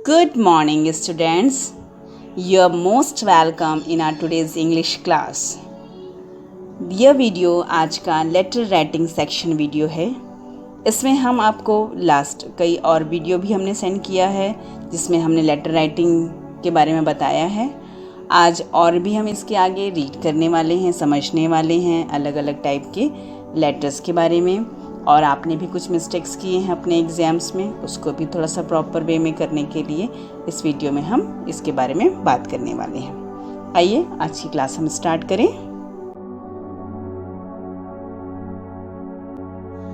Good morning, students. You are most welcome in our today's English class. यह video आज का letter writing section video है। इसमें हम आपको लास्ट कई और वीडियो भी हमने सेंड किया है जिसमें हमने लेटर राइटिंग के बारे में बताया है। आज और भी हम इसके आगे रीड करने वाले हैं, समझने वाले हैं अलग अलग टाइप के लेटर्स के बारे में। और आपने भी कुछ मिस्टेक्स किए हैं अपने एग्ज़ाम्स में, उसको भी थोड़ा सा प्रॉपर वे में करने के लिए इस वीडियो में हम इसके बारे में बात करने वाले हैं। आइए आज की क्लास हम स्टार्ट करें।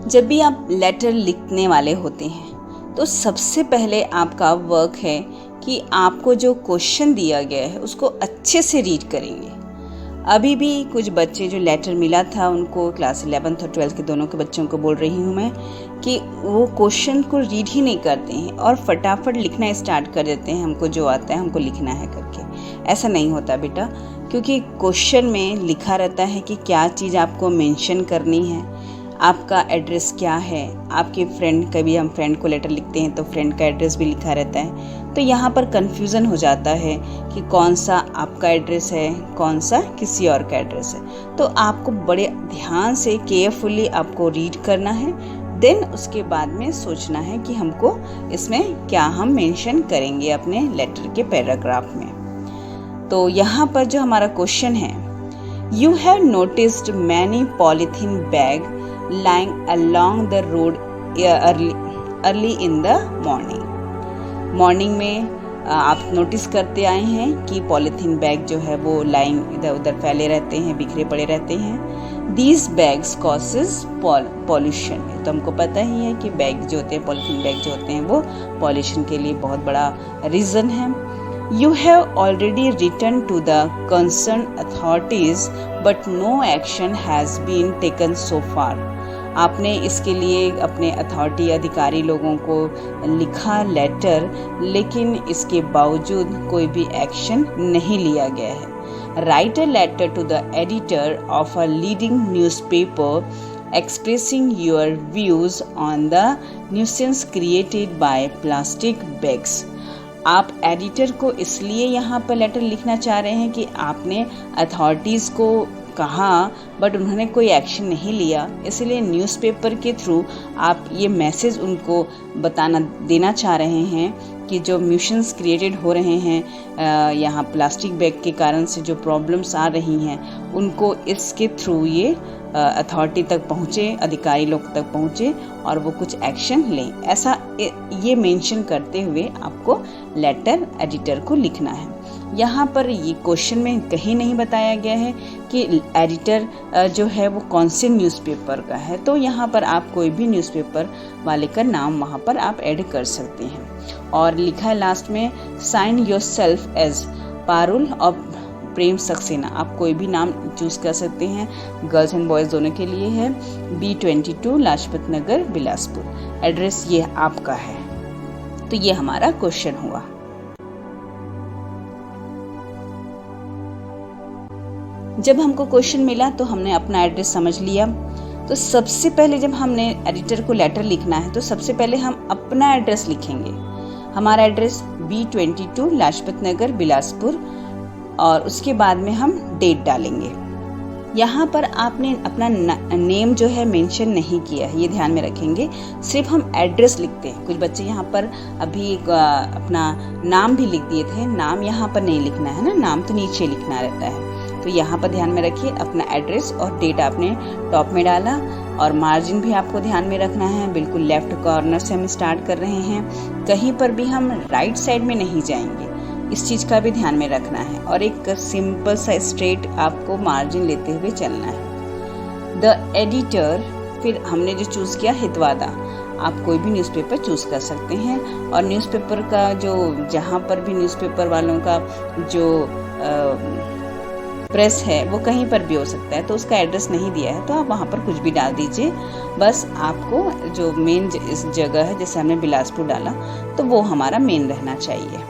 जब भी आप लेटर लिखने वाले होते हैं तो सबसे पहले आपका वर्क है कि आपको जो क्वेश्चन दिया गया है उसको अच्छे से रीड करेंगे। अभी भी कुछ बच्चे जो लेटर मिला था उनको क्लास 11th और 12th के दोनों के बच्चों को बोल रही हूँ मैं कि वो क्वेश्चन को रीड ही नहीं करते हैं और फटाफट लिखना स्टार्ट कर देते हैं, हमको जो आता है हमको लिखना है करके। ऐसा नहीं होता बेटा, क्योंकि क्वेश्चन में लिखा रहता है कि क्या चीज़ आपको मेंशन करनी है, आपका एड्रेस क्या है, आपके फ्रेंड, कभी हम फ्रेंड को लेटर लिखते हैं तो फ्रेंड का एड्रेस भी लिखा रहता है। तो यहाँ पर कन्फ्यूज़न हो जाता है कि कौन सा आपका एड्रेस है, कौन सा किसी और का एड्रेस है। तो आपको बड़े ध्यान से केयरफुली आपको रीड करना है, देन उसके बाद में सोचना है कि हमको इसमें क्या हम मेंशन करेंगे अपने लेटर के पैराग्राफ में। तो यहाँ पर जो हमारा क्वेश्चन है, you have noticed many polythene bag lying along the road early in the morning में आप नोटिस करते आए हैं कि पॉलीथीन बैग जो है वो लाइंग इधर उधर फैले रहते हैं, बिखरे पड़े रहते हैं। These bags causes pollution। तो हमको पता ही है कि बैग जो होते हैं, पॉलीथीन बैग जो होते हैं वो पॉल्यूशन के लिए बहुत बड़ा रीज़न है। You have already written to the concerned authorities but no action has been taken so far। आपने इसके लिए अपने अथॉरिटी अधिकारी लोगों को लिखा लेटर, लेकिन इसके बावजूद कोई भी एक्शन नहीं लिया गया है। Write a letter to the editor of a leading newspaper expressing your views on the nuisance created by plastic bags. आप एडिटर को इसलिए यहाँ पर लेटर लिखना चाह रहे हैं कि आपने अथॉरिटीज़ को कहा बट उन्होंने कोई एक्शन नहीं लिया, इसलिए न्यूज़पेपर के थ्रू आप ये मैसेज उनको देना चाह रहे हैं कि जो न्यूसेंस क्रिएटेड हो रहे हैं यहाँ प्लास्टिक बैग के कारण से जो प्रॉब्लम्स आ रही हैं उनको इसके थ्रू ये अथॉरिटी तक पहुँचे, अधिकारी लोग तक पहुँचे और वो कुछ एक्शन लें। ऐसा ये मेंशन करते हुए आपको लेटर एडिटर को लिखना है। यहाँ पर ये क्वेश्चन में कहीं नहीं बताया गया है कि एडिटर जो है वो कौन से न्यूज़पेपर का है, तो यहाँ पर आप कोई भी न्यूज़पेपर वाले का नाम वहाँ पर आप ऐड कर सकते हैं। और लिखा है लास्ट में, sign yourself as Parul और प्रेम सक्सेना। आप कोई भी नाम चूज़ कर सकते हैं, गर्ल्स एंड बॉयज़ दोनों के लिए है। B22 लाजपत नगर बिलासपुर, एड्रेस ये आपका है। तो ये हमारा क्वेश्चन हुआ। जब हमको क्वेश्चन मिला तो हमने अपना एड्रेस समझ लिया। तो सबसे पहले जब हमने एडिटर को लेटर लिखना है तो सबसे पहले हम अपना एड्रेस लिखेंगे। हमारा एड्रेस B22 लाजपत नगर बिलासपुर, और उसके बाद में हम डेट डालेंगे। यहाँ पर आपने अपना नेम जो है मेंशन नहीं किया है, ये ध्यान में रखेंगे। सिर्फ हम एड्रेस लिखते हैं। कुछ बच्चे यहाँ पर अभी अपना नाम भी लिख दिए थे, नाम यहाँ पर नहीं लिखना है ना, नाम तो नीचे लिखना रहता है। तो यहाँ पर ध्यान में रखिए, अपना एड्रेस और डेट आपने टॉप में डाला। और मार्जिन भी आपको ध्यान में रखना है, बिल्कुल लेफ्ट कॉर्नर से हम स्टार्ट कर रहे हैं, कहीं पर भी हम राइट साइड में नहीं जाएंगे, इस चीज़ का भी ध्यान में रखना है। और एक सिंपल सा स्ट्रेट आपको मार्जिन लेते हुए चलना है। द एडिटर, फिर हमने जो चूज़ किया हितवादा, आप कोई भी न्यूज़पेपर चूज़ कर सकते हैं। और न्यूज़पेपर का जो जहाँ पर भी न्यूज़पेपर वालों का जो प्रेस है वो कहीं पर भी हो सकता है, तो उसका एड्रेस नहीं दिया है तो आप वहाँ पर कुछ भी डाल दीजिए। बस आपको जो मेन इस जगह है, जैसे हमने बिलासपुर डाला तो वो हमारा मेन रहना चाहिए।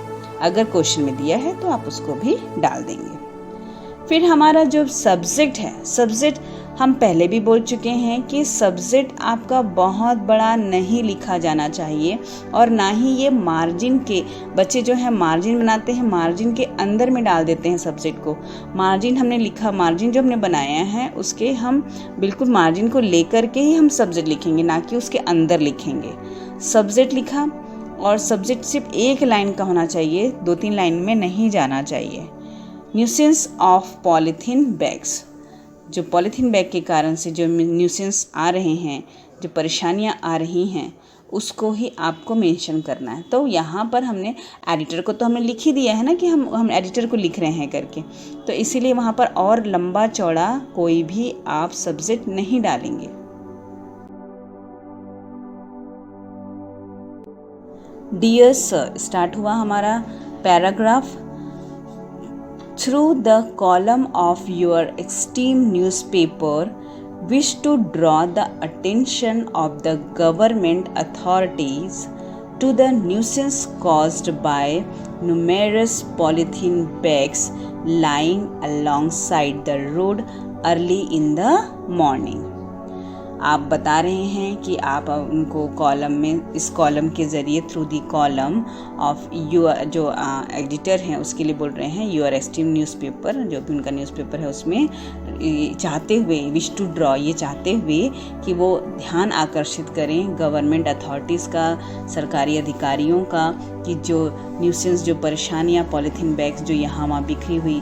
अगर क्वेश्चन में दिया है तो आप उसको भी डाल देंगे। फिर हमारा जो सब्जेक्ट है, सब्जेक्ट हम पहले भी बोल चुके हैं कि सब्जेक्ट आपका बहुत बड़ा नहीं लिखा जाना चाहिए, और ना ही ये मार्जिन के बच्चे जो है मार्जिन बनाते हैं, मार्जिन के अंदर में डाल देते हैं सब्जेक्ट को। मार्जिन हमने लिखा, मार्जिन जो हमने बनाया है उसके हम बिल्कुल मार्जिन को लेकर के ही हम सब्जेक्ट लिखेंगे, ना कि उसके अंदर लिखेंगे। सब्जेक्ट लिखा, और सब्जेक्ट सिर्फ एक लाइन का होना चाहिए, 2-3 लाइन में नहीं जाना चाहिए। न्यूसेंस ऑफ पॉलीथीन बैग्स, जो पॉलीथीन बैग के कारण से जो न्यूसेंस आ रहे हैं, जो परेशानियां आ रही हैं, उसको ही आपको मेंशन करना है। तो यहाँ पर हमने एडिटर को तो हमने लिख ही दिया है ना कि हम एडिटर को लिख रहे हैं करके, तो इसीलिए वहाँ पर और लंबा चौड़ा कोई भी आप सब्जेक्ट नहीं डालेंगे। डियर सर, स्टार्ट हुआ हमारा paragraph. Through the column of your esteemed newspaper, wish to draw the attention of the government authorities to the nuisance caused by numerous polythene bags lying alongside the road early in the morning. आप बता रहे हैं कि आप उनको column में, इस column के ज़रिए, through the column of your, जो एडिटर हैं उसके लिए बोल रहे हैं, यूर एस्टीम न्यूज़पेपर, जो भी उनका न्यूज़पेपर है उसमें चाहते हुए, विश टू ड्रॉ, ये चाहते हुए कि वो ध्यान आकर्षित करें गवर्नमेंट अथॉरिटीज़ का, सरकारी अधिकारियों का, कि जो न्यूसेंस, जो परेशानियाँ, पॉलीथीन बैग्स जो यहाँ वहाँ बिखरी हुई,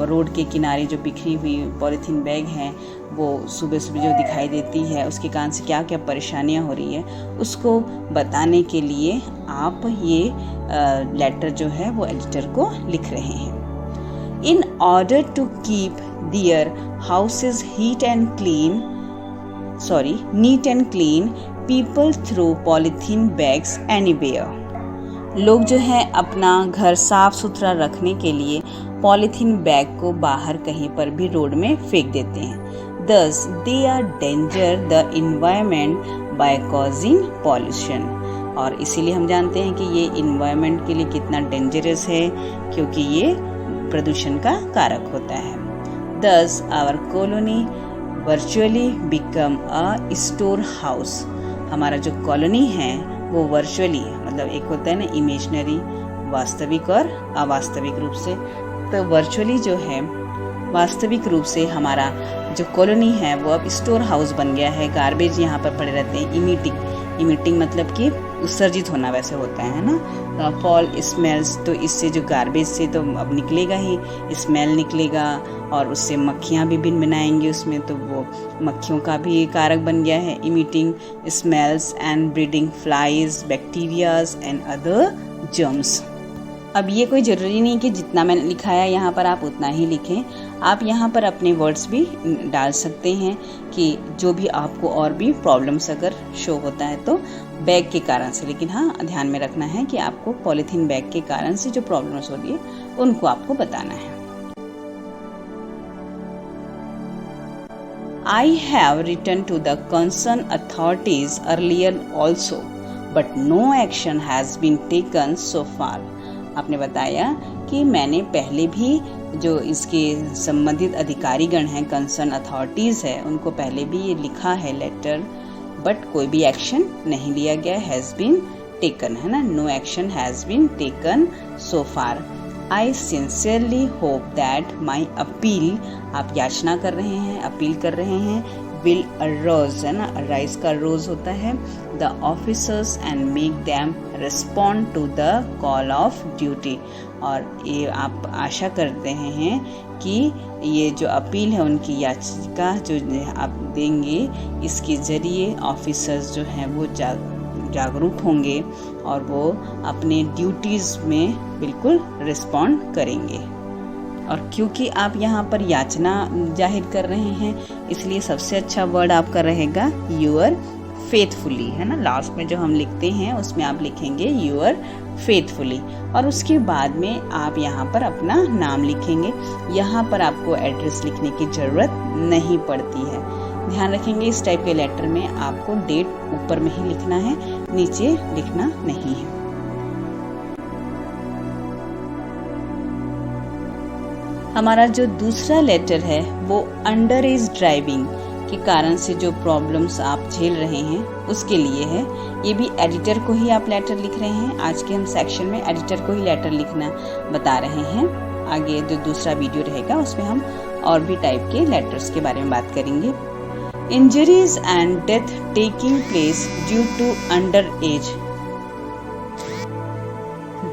रोड के किनारे जो बिखरी हुई पॉलीथीन बैग हैं, वो सुबह सुबह जो दिखाई देती है, उसके कारण से क्या क्या परेशानियाँ हो रही है, उसको बताने के लिए आप ये लेटर जो है वो एडिटर को लिख रहे हैं। In order to keep their houses neat and clean, people throw polythene bags anywhere. लोग जो है अपना घर साफ सुथरा रखने के लिए पॉलीथीन बैग को बाहर कहीं पर भी रोड में फेंक देते हैं। Thus, they are danger the environment by causing pollution. और इसीलिए हम जानते हैं कि ये इन्वायरमेंट के लिए कितना डेंजरस है, क्योंकि ये प्रदूषण का कारक होता है। Thus, our colony virtually become a store house. हमारा जो कॉलोनी है वो वर्चुअली, मतलब एक होता है ना इमेजनरी, वास्तविक और अवास्तविक रूप से, तो वर्चुअली जो है वास्तविक रूप से हमारा जो कॉलोनी है वो अब स्टोर हाउस बन गया है। गार्बेज यहाँ पर पड़े रहते हैं। इमिटिंग मतलब कि उत्सर्जित होना वैसे होता है ना, फॉल स्मेल्स, तो इससे जो गार्बेज से तो अब निकलेगा ही, स्मेल निकलेगा, और उससे मक्खियाँ भी भिनभिनाएंगी उसमें, तो वो मक्खियों का भी कारक बन गया है। Emitting smells and breeding flies, bacterias and other germs. अब ये कोई ज़रूरी नहीं कि जितना मैंने लिखा है यहाँ पर आप उतना ही लिखें, आप यहाँ पर अपने वर्ड्स भी डाल सकते हैं कि जो भी आपको और भी प्रॉब्लम्स अगर शो होता है तो बैग के कारण से, लेकिन हाँ ध्यान में रखना है कि आपको पॉलीथीन बैग के कारण से जो प्रॉब्लम्स हो रही है उनको आपको बताना है। I have written to the concerned authorities earlier also, but no action has been taken so far. आपने बताया कि मैंने पहले भी जो इसके संबंधित अधिकारीगण हैं, कंसर्न अथॉरिटीज़ है, उनको पहले भी ये लिखा है लेटर, बट कोई भी एक्शन नहीं लिया गया। हैज़ बीन टेकन है ना, no action has been taken so far. I sincerely hope that my appeal, आप याचना कर रहे हैं, अपील कर रहे हैं, विल अरोज है ना, अराइज का रोज होता है, the officers and make them respond to the call of duty. और ये आप आशा करते हैं कि ये जो अपील है, उनकी याचिका जो आप देंगे, इसके ज़रिए ऑफिसर्स जो हैं वो जागरूक होंगे और वो अपने ड्यूटीज़ में बिल्कुल रिस्पॉन्ड करेंगे। और क्योंकि आप यहाँ पर याचना जाहिर कर रहे हैं, इसलिए सबसे अच्छा वर्ड आपका रहेगा यूअर फेथफुली है ना। लास्ट में जो हम लिखते हैं उसमें आप लिखेंगे यूअर फेथफुली, और उसके बाद में आप यहाँ पर अपना नाम लिखेंगे। यहाँ पर आपको एड्रेस लिखने की ज़रूरत नहीं पड़ती है। ध्यान रखेंगे इस टाइप के लेटर में आपको डेट ऊपर में ही लिखना है, नीचे लिखना नहीं है। हमारा जो दूसरा लेटर है वो अंडर एज ड्राइविंग के कारण से जो प्रॉब्लम्स आप झेल रहे हैं उसके लिए है। ये भी एडिटर को ही आप लेटर लिख रहे हैं। आज के हम सेक्शन में एडिटर को ही लेटर लिखना बता रहे हैं। आगे जो दूसरा वीडियो रहेगा उसमें हम और भी टाइप के लेटर्स के बारे में बात करेंगे। Injuries and death taking place due to underage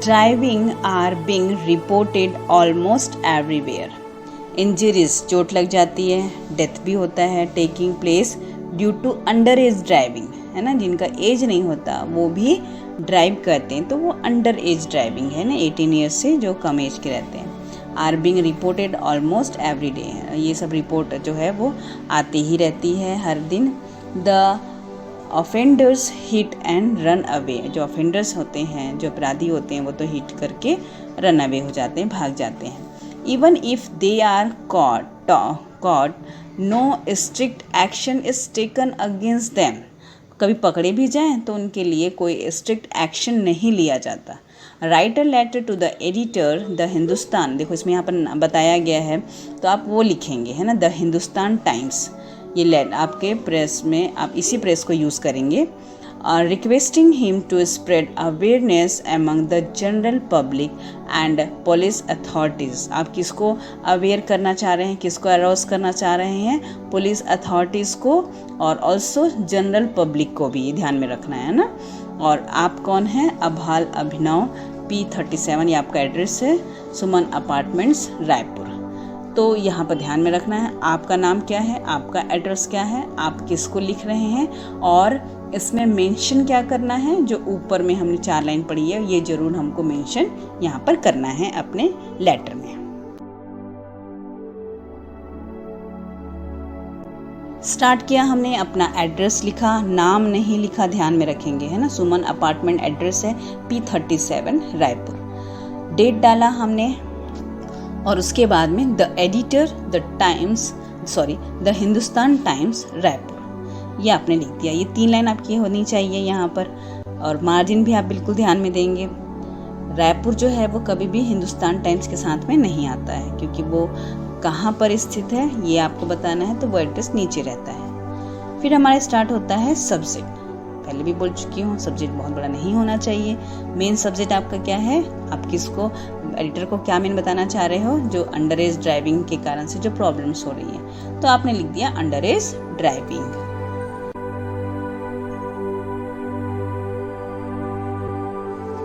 driving are being reported almost everywhere. Injuries चोट लग जाती है, डेथ भी होता है, taking place due to underage driving, है ना, जिनका एज नहीं होता वो भी ड्राइव करते हैं तो वो अंडर एज ड्राइविंग है ना, 18 ईयर्स से जो कम एज के रहते हैं। Are being reported almost every day, ये सब रिपोर्ट जो है वो आती ही रहती है हर दिन। The offenders hit and run away, जो ऑफेंडर्स होते हैं, जो अपराधी होते हैं वो तो हिट करके रन अवे हो जाते हैं, भाग जाते हैं। Even if they are caught, no strict action is taken against them. कभी पकड़े भी जाएं तो उनके लिए कोई स्ट्रिक्ट एक्शन नहीं लिया जाता। Write a letter to the editor the Hindustan, देखो इसमें यहाँ पर बताया गया है तो आप वो लिखेंगे, है ना, द हिंदुस्तान टाइम्स। ये आपके प्रेस में आप इसी प्रेस को यूज़ करेंगे। Requesting him to spread awareness among the general public and police authorities. आप किसको अवेयर करना चाह रहे हैं, किसको अराउज करना चाह रहे हैं? पुलिस अथॉरिटीज़ को और ऑल्सो जनरल पब्लिक को भी ध्यान में रखना है ना। और आप कौन हैं? अभाल अभिनव, P37, ये आपका एड्रेस है, सुमन अपार्टमेंट्स रायपुर। तो यहाँ पर ध्यान में रखना है आपका नाम क्या है, आपका एड्रेस क्या है, आप किसको लिख रहे हैं, और इसमें मेंशन क्या करना है। जो ऊपर में हमने 4 लाइन पढ़ी है ये जरूर हमको मेंशन यहाँ पर करना है अपने लेटर में। स्टार्ट किया हमने, अपना एड्रेस लिखा, नाम नहीं लिखा, ध्यान में रखेंगे, है ना। सुमन अपार्टमेंट एड्रेस है P37 रायपुर। डेट डाला हमने और उसके बाद में the editor the Hindustan times Raipur, ये आपने लिख दिया। ये 3 लाइन आपकी होनी चाहिए यहाँ पर, और मार्जिन भी आप बिल्कुल ध्यान में देंगे। रायपुर जो है वो कभी भी हिंदुस्तान टाइम्स के साथ में नहीं आता है, क्योंकि वो कहाँ पर स्थित है ये आपको बताना है, तो वो एड्रेस नीचे रहता है। फिर हमारा स्टार्ट होता है सब्जेक्ट। पहले भी बोल चुकी हूँ, सब्जेक्ट बहुत बड़ा नहीं होना चाहिए। मेन सब्जेक्ट आपका क्या है, आप किसको, एडिटर को क्या मेन बताना चाह रहे हो, जो अंडर एज ड्राइविंग के कारण से जो प्रॉब्लम्स हो रही है, तो आपने लिख दिया under as driving.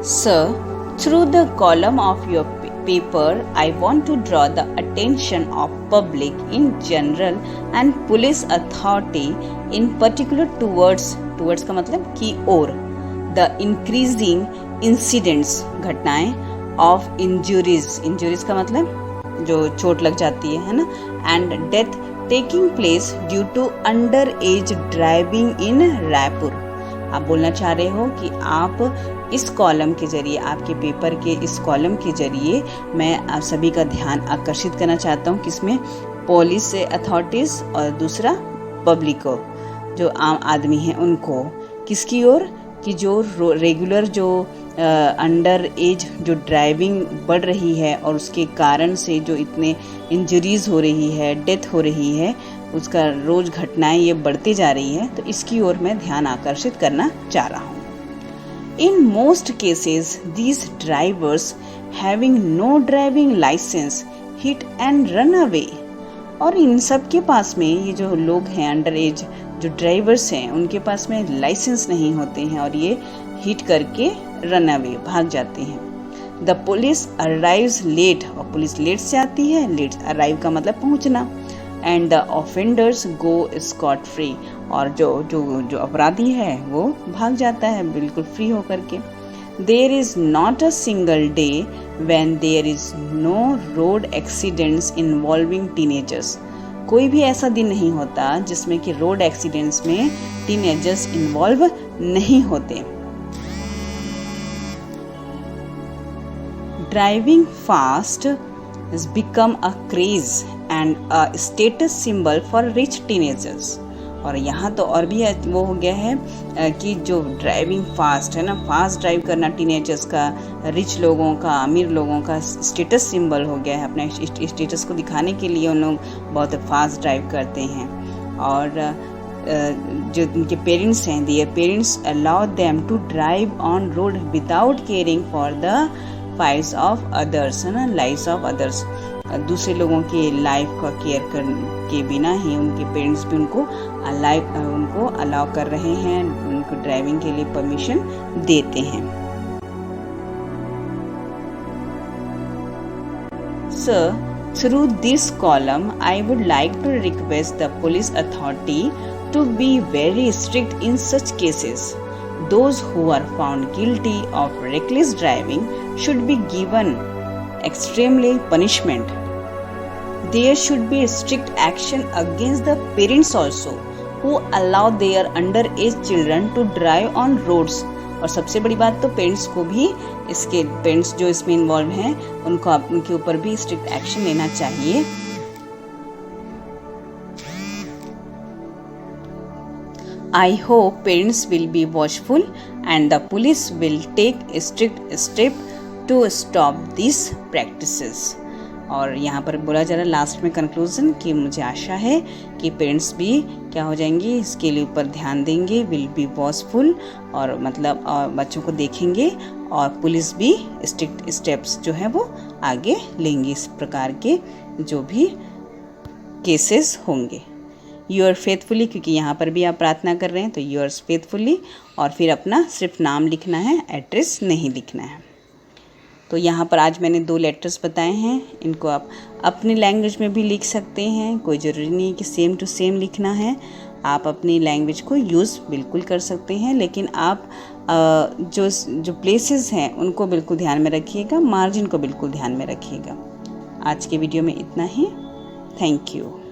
Sir, through the column of your paper, I want to draw the attention of public in general and police authority in particular towards का मतलब की ओर, the increasing incidents, घटनाएं, of injuries का मतलब जो चोट लग जाती है ना, and death taking place due to underage driving in Raipur. आप बोलना चाह रहे हो कि आप इस कॉलम के जरिए, आपके पेपर के इस कॉलम के जरिए मैं आप सभी का ध्यान आकर्षित करना चाहता हूँ, किसमें, पुलिस से अथॉरिटीज़ और दूसरा पब्लिक को, जो आम आदमी हैं उनको, किसकी ओर, कि जो रेगुलर जो अंडर एज जो ड्राइविंग बढ़ रही है और उसके कारण से जो इतने इंजरीज हो रही है, डेथ हो रही है, उसका रोज़ घटनाएं ये बढ़ती जा रही है, तो इसकी ओर मैं ध्यान आकर्षित करना चाह रहा हूँ। In most cases these drivers having no driving licence hit and run away, और इन सब के पास में ये जो लोग हैं अंडर एज जो ड्राइवर्स हैं उनके पास में लाइसेंस नहीं होते हैं और ये हिट करके रन अवे भाग जाते हैं। द पुलिस अराइव्स लेट, और पुलिस लेट से आती है, लेट अराइव का मतलब पहुंचना, and the offenders go Scott free, और जो अपराधी है वो भाग जाता है बिल्कुल फ्री होकर के। There is not a single day when there is no road accidents involving teenagers, कोई भी ऐसा दिन नहीं होता जिसमें कि रोड एक्सीडेंट्स में टीनेजर्स इन्वॉल्व नहीं होते। Driving fast has become a craze and a status symbol for rich teenagers, और यहाँ तो और भी वो हो गया है कि जो ड्राइविंग फास्ट है ना, फास्ट ड्राइव करना टीनेजर्स का, रिच लोगों का, अमीर लोगों का स्टेटस सिंबल हो गया है। अपने स्टेटस को दिखाने के लिए उन लोग बहुत फास्ट ड्राइव करते हैं। और जो उनके पेरेंट्स हैं, their parents allow them to drive on road without caring for the files of others, है ना, लाइव्स ऑफ अदर्स। दूसरे लोगों के लाइफ का केयर कर के बिना ही उनके पेरेंट्स भी उनको अलाउ कर रहे हैं, उनको ड्राइविंग के लिए परमिशन देते हैं। Sir, through this column, I would like to request the police authority to be very strict in such cases. Those who are found guilty of reckless driving should be given extremely punishment. There should be strict action against the parents also who allow their underage children to drive on roads. और सबसे बड़ी बात तो parents को भी, इसके parents जो इसमें इन्वॉल्व हैं उनको उनके ऊपर भी स्ट्रिक्ट एक्शन लेना चाहिए। I hope parents will be watchful and the police will take a strict step to stop these practices. और यहाँ पर बोला जा रहा है लास्ट में कंक्लूजन कि मुझे आशा है कि पेरेंट्स भी क्या हो जाएंगे, इसके लिए ऊपर ध्यान देंगे, विल बी वॉचफुल, और मतलब बच्चों को देखेंगे, और पुलिस भी स्ट्रिक्ट स्टेप्स जो है वो आगे लेंगे इस प्रकार के जो भी केसेस होंगे। यूअर फेथफुली, क्योंकि यहाँ पर भी आप प्रार्थना कर रहे हैं तो यूअर्स फेथफुली, और फिर अपना सिर्फ नाम लिखना है, एड्रेस नहीं लिखना है। तो यहाँ पर आज मैंने 2 लेटर्स बताए हैं, इनको आप अपनी लैंग्वेज में भी लिख सकते हैं, कोई ज़रूरी नहीं कि सेम टू सेम लिखना है, आप अपनी लैंग्वेज को यूज़ बिल्कुल कर सकते हैं, लेकिन आप जो प्लेसेस हैं उनको बिल्कुल ध्यान में रखिएगा, मार्जिन को बिल्कुल ध्यान में रखिएगा। आज के वीडियो में इतना ही। Thank you.